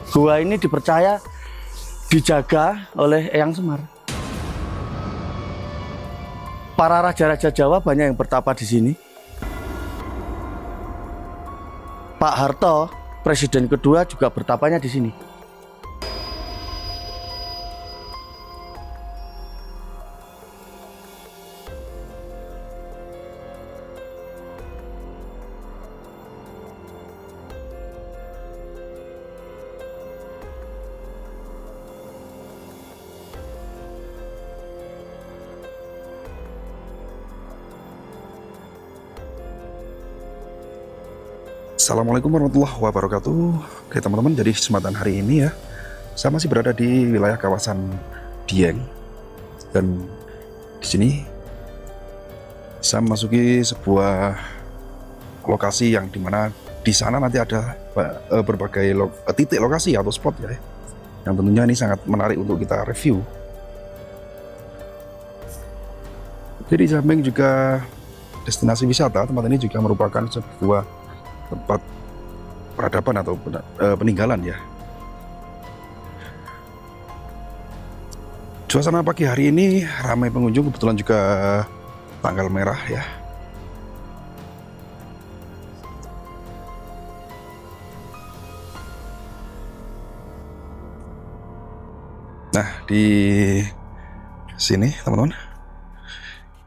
Gua ini dipercaya dijaga oleh Eyang Semar. Para raja-raja Jawa banyak yang bertapa di sini. Pak Harto, presiden kedua, juga bertapanya di sini. Assalamualaikum warahmatullahi wabarakatuh. Oke teman-teman, jadi kesempatan hari ini ya, saya masih berada di wilayah kawasan Dieng, dan di sini saya memasuki sebuah lokasi yang dimana di sana nanti ada berbagai titik lokasi atau spot ya, yang tentunya ini sangat menarik untuk kita review. Jadi di samping juga destinasi wisata, tempat ini juga merupakan sebuah tempat peradaban atau peninggalan ya. Suasana pagi hari ini ramai pengunjung, kebetulan juga tanggal merah ya. Nah, di sini teman-teman,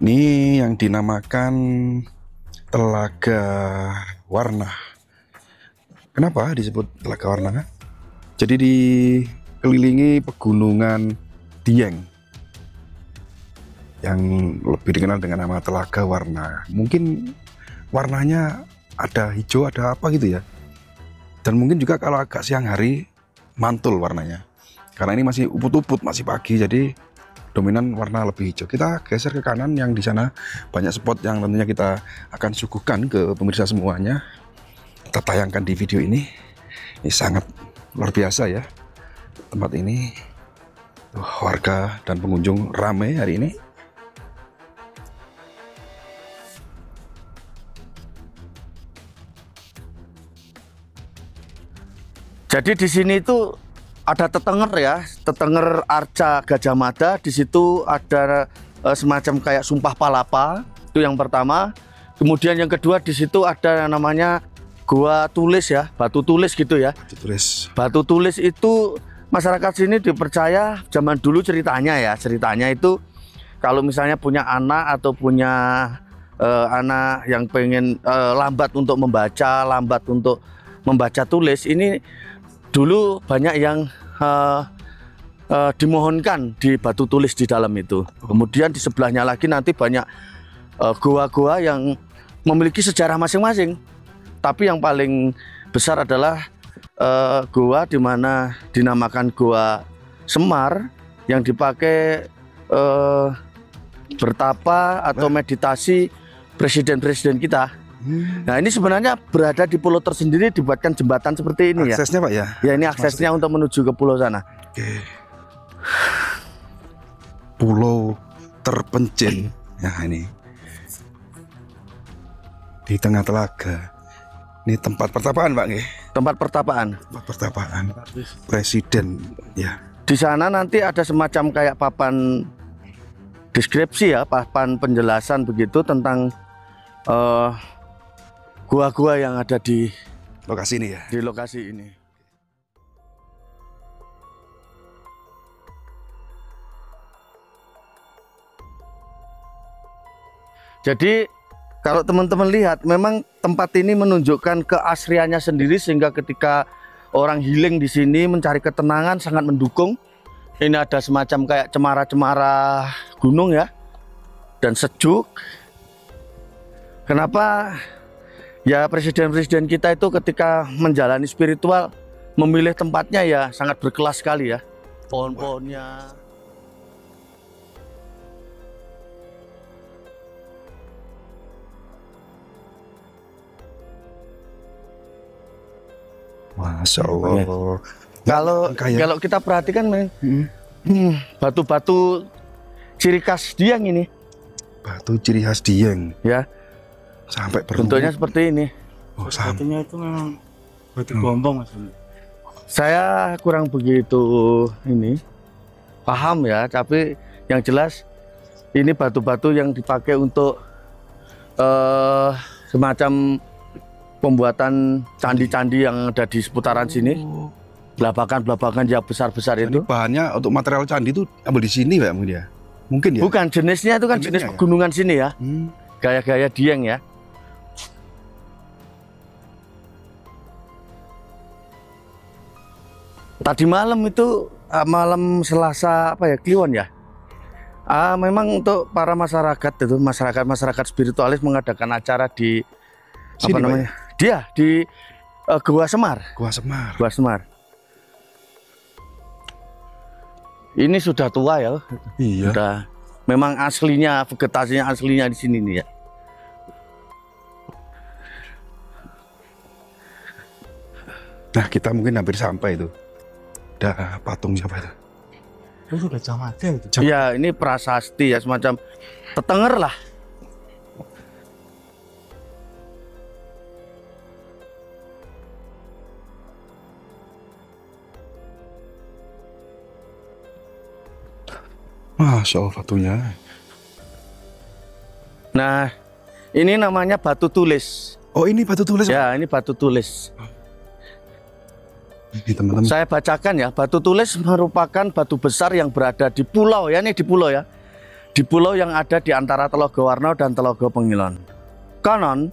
ini yang dinamakan Telaga Warna. Kenapa disebut Telaga Warna? Jadi dikelilingi pegunungan Dieng yang lebih dikenal dengan nama Telaga Warna. Mungkin warnanya ada hijau, ada apa gitu ya. Dan mungkin juga kalau agak siang hari mantul warnanya. Karena ini masih uput-uput, masih pagi, jadi dominan warna lebih hijau. Kita geser ke kanan, yang di sana banyak spot yang tentunya kita akan suguhkan ke pemirsa semuanya. Kita tayangkan di video ini. Ini sangat luar biasa ya tempat ini. Warga dan pengunjung ramai hari ini. Jadi di sini itu ada tetenger ya, tetenger Arca Gajah Mada. Di situ ada semacam kayak sumpah palapa, itu yang pertama. Kemudian yang kedua, di situ ada namanya Gua Tulis ya, batu tulis gitu ya. Batu tulis. Batu tulis itu masyarakat sini dipercaya zaman dulu ceritanya itu kalau misalnya punya anak atau punya anak yang pengen lambat untuk membaca tulis, ini dulu banyak yang dimohonkan di batu tulis di dalam itu. Kemudian di sebelahnya lagi nanti banyak goa-goa yang memiliki sejarah masing-masing. Tapi yang paling besar adalah goa di mana dinamakan Goa Semar, yang dipakai bertapa atau meditasi presiden-presiden kita. Nah, ini sebenarnya berada di pulau tersendiri, dibuatkan jembatan seperti ini ya. Aksesnya Pak ya? Ya, ini aksesnya untuk menuju ke pulau sana. Oke. Pulau terpencil. Ya, ini di tengah telaga. Ini tempat pertapaan Pak nggih? Tempat pertapaan. Tempat pertapaan presiden ya. Di sana nanti ada semacam kayak papan deskripsi ya, papan penjelasan begitu tentang gua-gua yang ada di lokasi ini ya. Di lokasi ini. Jadi kalau teman-teman lihat, memang tempat ini menunjukkan keasriannya sendiri, sehingga ketika orang healing di sini mencari ketenangan sangat mendukung. Ini ada semacam kayak cemara-cemara gunung ya, dan sejuk. Kenapa? Ya, presiden-presiden kita itu ketika menjalani spiritual memilih tempatnya ya sangat berkelas sekali ya. Pohon-pohonnya. Masya Allah. Kalau kita perhatikan, batu-batu ciri khas Dieng ini. Batu ciri khas Dieng. Ya. Sampai bentuknya seperti ini. Oh, batunya itu memang batu gombong Mas. Saya kurang begitu ini paham ya, tapi yang jelas ini batu-batu yang dipakai untuk semacam pembuatan candi-candi yang ada di seputaran sini. Belabakan-belabakan yang besar-besar Jadi itu. bahannya untuk material candi itu ambil di sini Pak mungkin ya? Mungkin ya? Bukan, jenisnya itu kan jenis Jenisnya ya? pegunungan sini ya. Hmm. Gaya-gaya Dieng ya. Tadi malam itu malam Selasa apa ya, Kliwon ya. Memang untuk para masyarakat itu, masyarakat spiritualis mengadakan acara di Sini, apa Pak, namanya? Dia di Gua Semar. Gua Semar. Gua Semar. Ini sudah tua ya. Iya. Sudah. Memang aslinya, vegetasinya aslinya di sini nih ya. Nah kita mungkin hampir sampai itu. Ada patung siapa itu? Itu sudah jam ada itu. Iya, ini prasasti ya, semacam tetenger lah. Masya Allah batunya. Nah, ini namanya batu tulis. Oh ini batu tulis. Pak? Ya, ini batu tulis. Ini teman-teman. Saya bacakan ya, batu tulis merupakan batu besar yang berada di pulau ya, ini di pulau ya. Di pulau yang ada di antara Telaga Warna dan Telaga Pengilon. Konon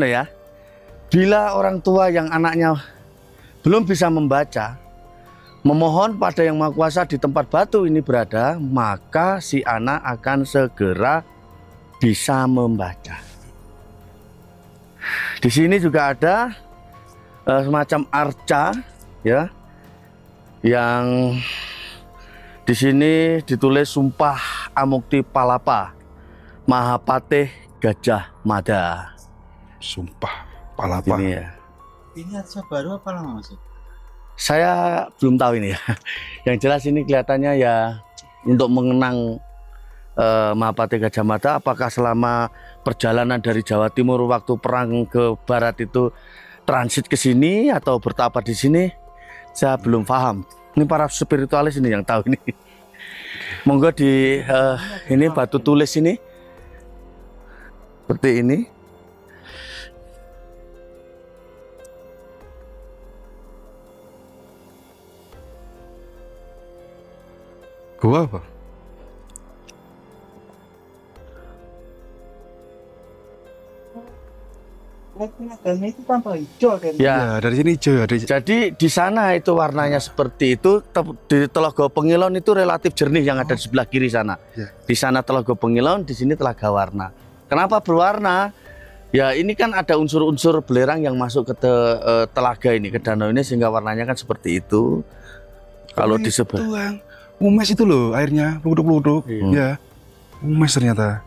ya, bila orang tua yang anaknya belum bisa membaca, memohon pada Yang Maha Kuasa di tempat batu ini berada, maka si anak akan segera bisa membaca. Di sini juga ada semacam arca ya, yang di sini ditulis Sumpah Amukti Palapa Mahapatih Gajah Mada. Sumpah Palapa. Ini ya. Ini arca baru apa lama Mas? Saya belum tahu ini ya. Yang jelas ini kelihatannya ya untuk mengenang Mahapatih Gajah Mada. Apakah selama perjalanan dari Jawa Timur waktu perang ke Barat itu transit ke sini atau bertapa di sini? Saya belum paham. Ini para spiritualis ini yang tahu ini. Monggo di ini batu tulis ini seperti ini. Gua apa? Dan itu tampak hijau kan? Ya, Ya dari sini hijau ya. jadi di sana itu warnanya seperti itu. Di Telaga Pengilon itu relatif jernih yang ada di sebelah kiri sana. Ya. Di sana Telaga Pengilon, di sini Telaga Warna. Kenapa berwarna? Ya ini kan ada unsur-unsur belerang yang masuk ke telaga ini, ke danau ini, sehingga warnanya kan seperti itu. Kalau di sebelah Itu yang umes itu loh airnya, peluduk-peluduk. Iya. Ya. Umes ternyata.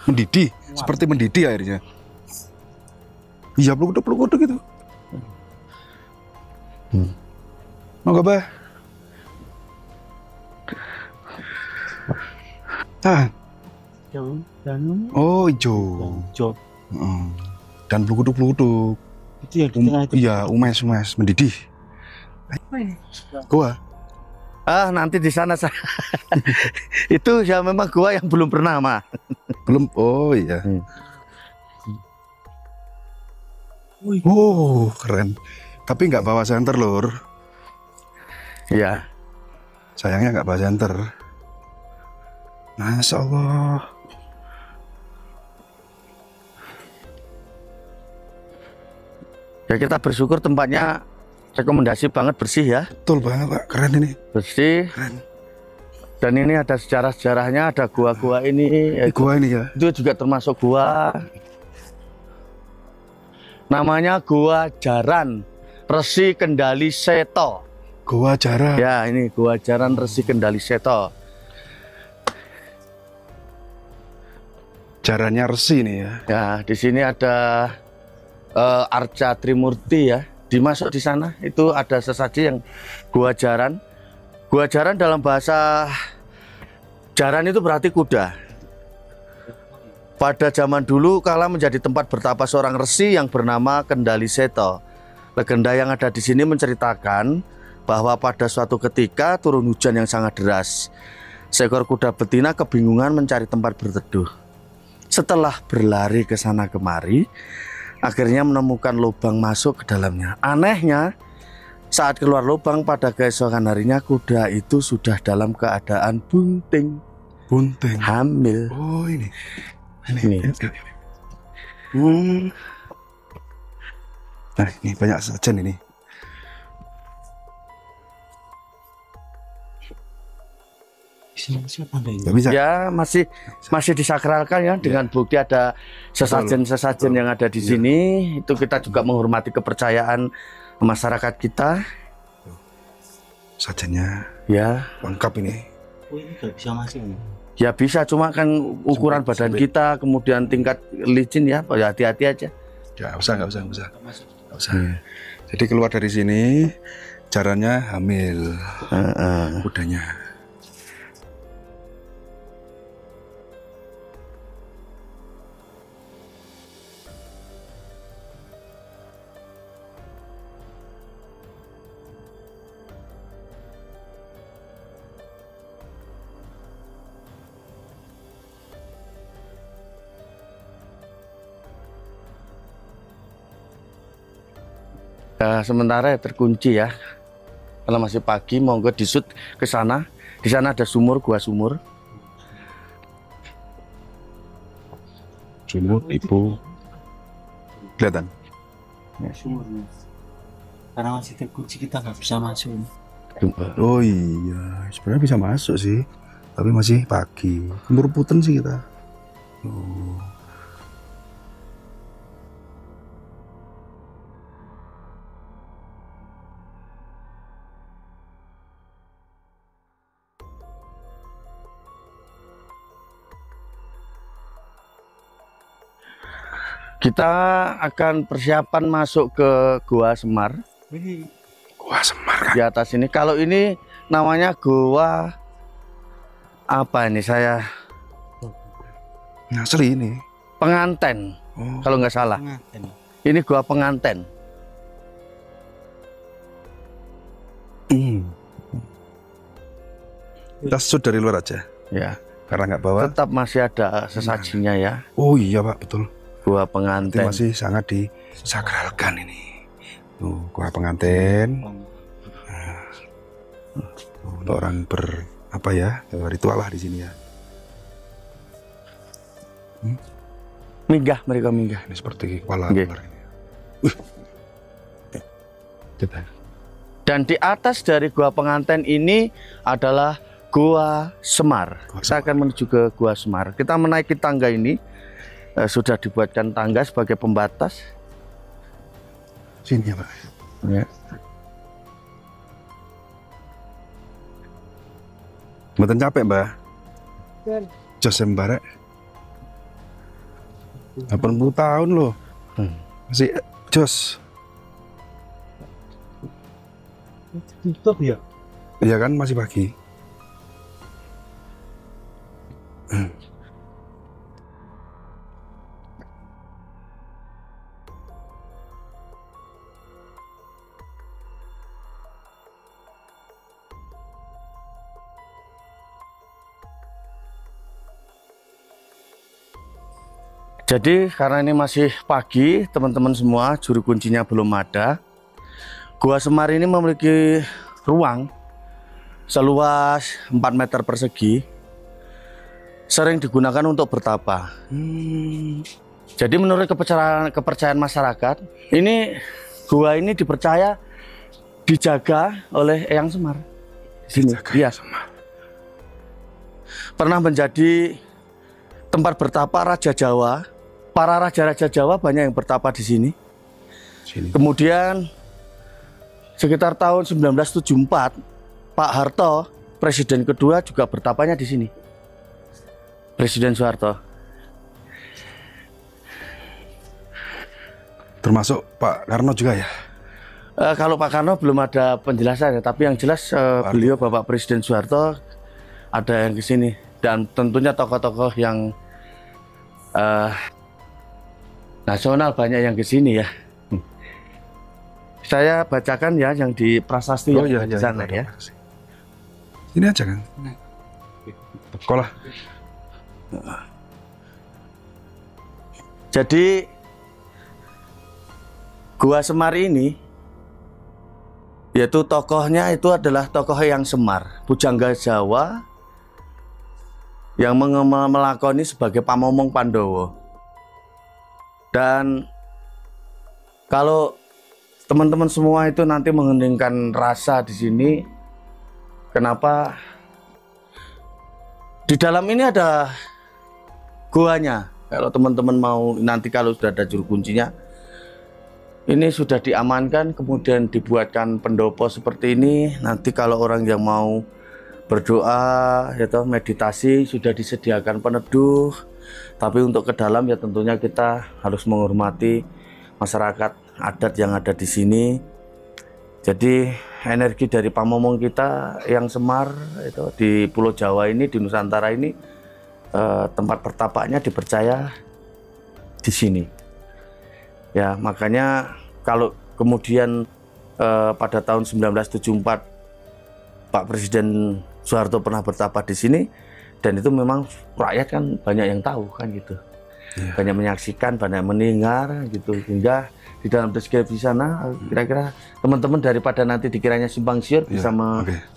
Mendidih, seperti mendidih airnya. Iya, peluduk-peluduk gitu. Mau gak, Bah? Ah, Hijau dan oh hijau. hijau. Heeh. Dan peluduk-peluduk. Itu yang di tengah itu. Iya, umes-umes, mendidih. Apa ini? Gua. nanti di sana saya itu ya memang gua yang belum pernah mah. Belum. Oh iya. Wih, Oh, keren. Tapi nggak bawa senter, Lur. Ya. Sayangnya nggak bawa senter. Masya Allah. Ya kita bersyukur tempatnya rekomendasi banget, bersih ya. Betul banget, Pak. Keren ini. Bersih. Keren. Dan ini ada sejarah-sejarahnya, ada gua-gua ini. Ini gua ini ya. Itu juga termasuk gua. Namanya Gua Jaran Resi Kendali Seto. Gua Jara. Ya, ini Gua Jaran Resi Kendali Seto. Jaranya Resi nih ya. Ya, di sini ada Arca Trimurti ya. Dimasuk di sana itu ada sesaji yang Gua Jaran. Gua Jaran dalam bahasa Jaran itu berarti kuda. Pada zaman dulu kala menjadi tempat bertapa seorang resi yang bernama Kendali Seto. Legenda yang ada di sini menceritakan bahwa pada suatu ketika turun hujan yang sangat deras. Seekor kuda betina kebingungan mencari tempat berteduh. Setelah berlari ke sana kemari, akhirnya menemukan lubang masuk ke dalamnya. Anehnya, saat keluar lubang pada keesokan harinya kuda itu sudah dalam keadaan bunting. Bunting. Hamil. Oh ini. Ini. Nah ini banyak sajian ini. Bisa tanda ini. Gak bisa. Ya masih disakralkan ya dengan bukti ada sesajen-sesajen yang ada di sini. Itu kita juga menghormati kepercayaan masyarakat kita. Sajiannya Ya, lengkap ini. Oh ini gak bisa masuk nih. ya bisa, cuma kan ukuran badan kita, kemudian tingkat licin ya hati-hati aja. Ya usah. Gak masuk. Nggak usah. Jadi keluar dari sini caranya hamil kudanya. Sementara ya terkunci ya. Kalau masih pagi, monggo disut ke sana. Di sana ada sumur, gua sumur. Sumur ibu kelihatan. Sumurnya. Karena masih terkunci kita nggak bisa masuk. Oh iya, sebenarnya bisa masuk sih, tapi masih pagi. Keburu puten sih kita. Oh. Kita akan persiapan masuk ke Gua Semar. Ini Wah Semar kan? Di atas ini, kalau ini namanya Gua apa ini, saya Asli ini. Penganten, Oh. kalau nggak salah. pengantin. Ini Gua Penganten. Kita shoot dari luar aja, Ya, karena nggak bawa. tetap masih ada sesajinya ya. Oh iya Pak, betul. Gua Itu Penganten. masih sangat disakralkan ini. Tuh, gua pengantin. Untuk orang apa ya, ritual lah di sini ya. Minggah, mereka minggah. Ini seperti kepala Oke. ular ini. Coba. Dan di atas dari Gua Penganten ini adalah Gua Semar. Gua Kita akan menuju ke Gua Semar. Kita menaiki tangga ini. Sudah dibuatkan tangga sebagai pembatas. Sini ya Pak. Ya. Mboten capek Mbak? Jos Mbak. 80 tahun loh. Masih jos. Tutup ya? Iya kan masih pagi. Jadi karena ini masih pagi, teman-teman semua, juru kuncinya belum ada. Gua Semar ini memiliki ruang seluas 4 meter persegi, sering digunakan untuk bertapa. Jadi menurut kepercayaan masyarakat, ini gua ini dipercaya dijaga oleh Eyang Semar. Sini, Dijaga iya. Semar. Pernah menjadi tempat bertapa Raja Jawa. Para raja-raja Jawa banyak yang bertapa di sini. Sini. Kemudian sekitar tahun 1974, Pak Harto, presiden kedua, juga bertapanya di sini. Presiden Soeharto. Termasuk Pak Karno juga ya? Kalau Pak Karno belum ada penjelasan ya, tapi yang jelas beliau Bapak Presiden Soeharto ada yang ke sini, dan tentunya tokoh-tokoh yang nasional banyak yang ke sini ya. Saya bacakan ya yang di prasasti Oh yang iya, di sana ya. Ini aja kan? Sekolah. Jadi Gua Semar ini yaitu tokohnya itu adalah tokoh Eyang Semar, pujangga Jawa yang melakoni sebagai pamomong Pandowo. Dan kalau teman-teman semua itu nanti mengheningkan rasa di sini, kenapa? Di dalam ini ada guanya. Kalau teman-teman mau nanti kalau sudah ada juru kuncinya, ini sudah diamankan, kemudian dibuatkan pendopo seperti ini. Nanti kalau orang yang mau berdoa, ya toh, meditasi, sudah disediakan peneduh. Tapi untuk ke dalam ya tentunya kita harus menghormati masyarakat adat yang ada di sini. Jadi energi dari pamomong kita yang Semar itu di Pulau Jawa ini, di Nusantara ini, tempat pertapaknya dipercaya di sini. Ya, makanya kalau kemudian pada tahun 1974 Pak Presiden Soeharto pernah bertapa di sini, dan itu memang rakyat kan banyak yang tahu kan gitu. Yeah. Banyak menyaksikan, banyak mendengar gitu, hingga di dalam deskripsi sana kira-kira teman-teman daripada nanti dikiranya simpang siur bisa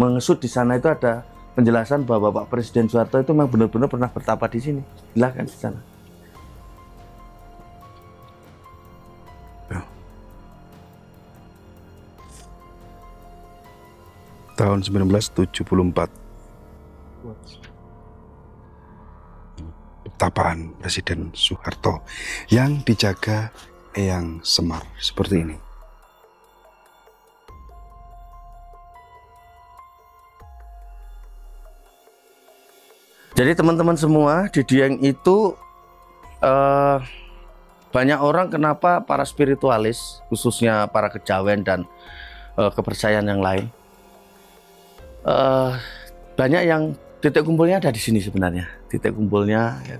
mengesut di sana, itu ada penjelasan bahwa Pak Presiden Soeharto itu memang benar-benar pernah bertapa di sini. Silahkan di sana. Tahun 1974. Tapaan Presiden Soeharto yang dijaga Eyang Semar seperti ini. Jadi teman-teman semua, di Dieng itu banyak orang, kenapa para spiritualis, khususnya para kejawen dan kepercayaan yang lain, banyak yang titik kumpulnya ada di sini sebenarnya. Titik kumpulnya ya.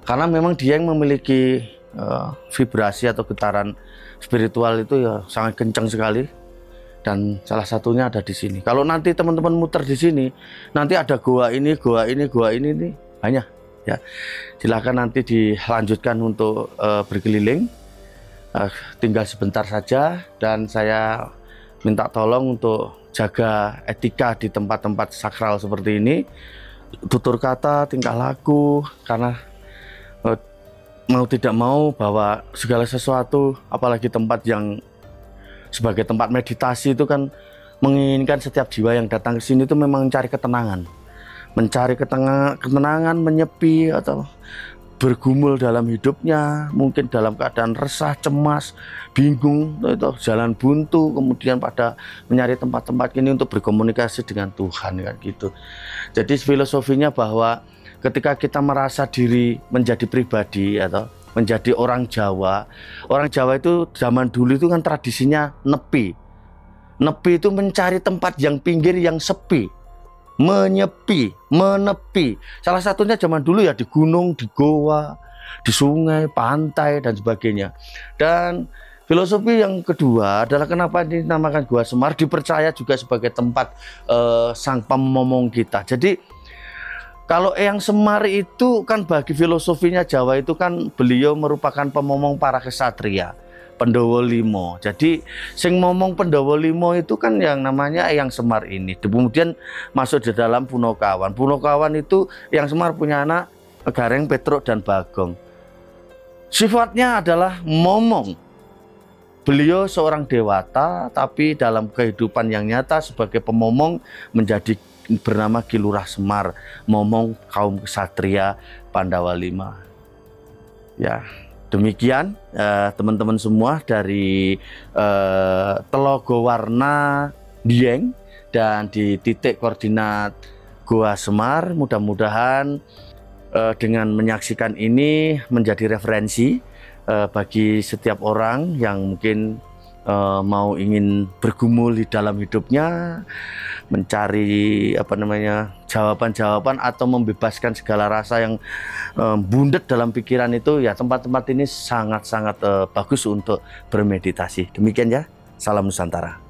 Karena memang Dieng memiliki vibrasi atau getaran spiritual itu ya sangat kencang sekali, dan salah satunya ada di sini. Kalau nanti teman-teman muter di sini, nanti ada goa ini, goa ini, goa ini nih, banyak ya. Silakan nanti dilanjutkan untuk berkeliling. Tinggal sebentar saja, dan saya minta tolong untuk jaga etika di tempat-tempat sakral seperti ini, tutur kata, tingkah laku, karena mau tidak mau bahwa segala sesuatu, apalagi tempat yang sebagai tempat meditasi itu kan menginginkan setiap jiwa yang datang ke sini itu memang mencari ketenangan, ketenangan, menyepi atau bergumul dalam hidupnya, mungkin dalam keadaan resah, cemas, bingung, itu jalan buntu, kemudian pada mencari tempat-tempat ini untuk berkomunikasi dengan Tuhan kan gitu. Jadi filosofinya bahwa ketika kita merasa diri menjadi pribadi atau menjadi orang Jawa itu zaman dulu itu kan tradisinya nepi. Nepi itu mencari tempat yang pinggir yang sepi, menyepi, menepi. Salah satunya zaman dulu ya di gunung, di goa, di sungai, pantai dan sebagainya. Dan filosofi yang kedua adalah kenapa dinamakan Gua Semar, dipercaya juga sebagai tempat sang pemomong kita. Jadi kalau Eyang Semar itu kan bagi filosofinya Jawa itu kan beliau merupakan pemomong para kesatria, Pendowo Limo. Jadi sing momong Pendowo Limo itu kan yang namanya Eyang Semar ini. Kemudian masuk di dalam Punokawan. Punokawan itu Eyang Semar punya anak Gareng, Petruk dan Bagong. Sifatnya adalah momong. Beliau seorang dewata, tapi dalam kehidupan yang nyata sebagai pemomong menjadi bernama Ki Lurah Semar, momong kaum kesatria Pandawa Lima. Ya, demikian teman-teman semua dari Telogo Warna Dieng dan di titik koordinat Gua Semar. Mudah-mudahan dengan menyaksikan ini menjadi referensi bagi setiap orang yang mungkin mau ingin bergumul di dalam hidupnya, mencari jawaban-jawaban atau membebaskan segala rasa yang bundet dalam pikiran itu, ya tempat-tempat ini sangat-sangat bagus untuk bermeditasi. Demikian ya, Salam Nusantara.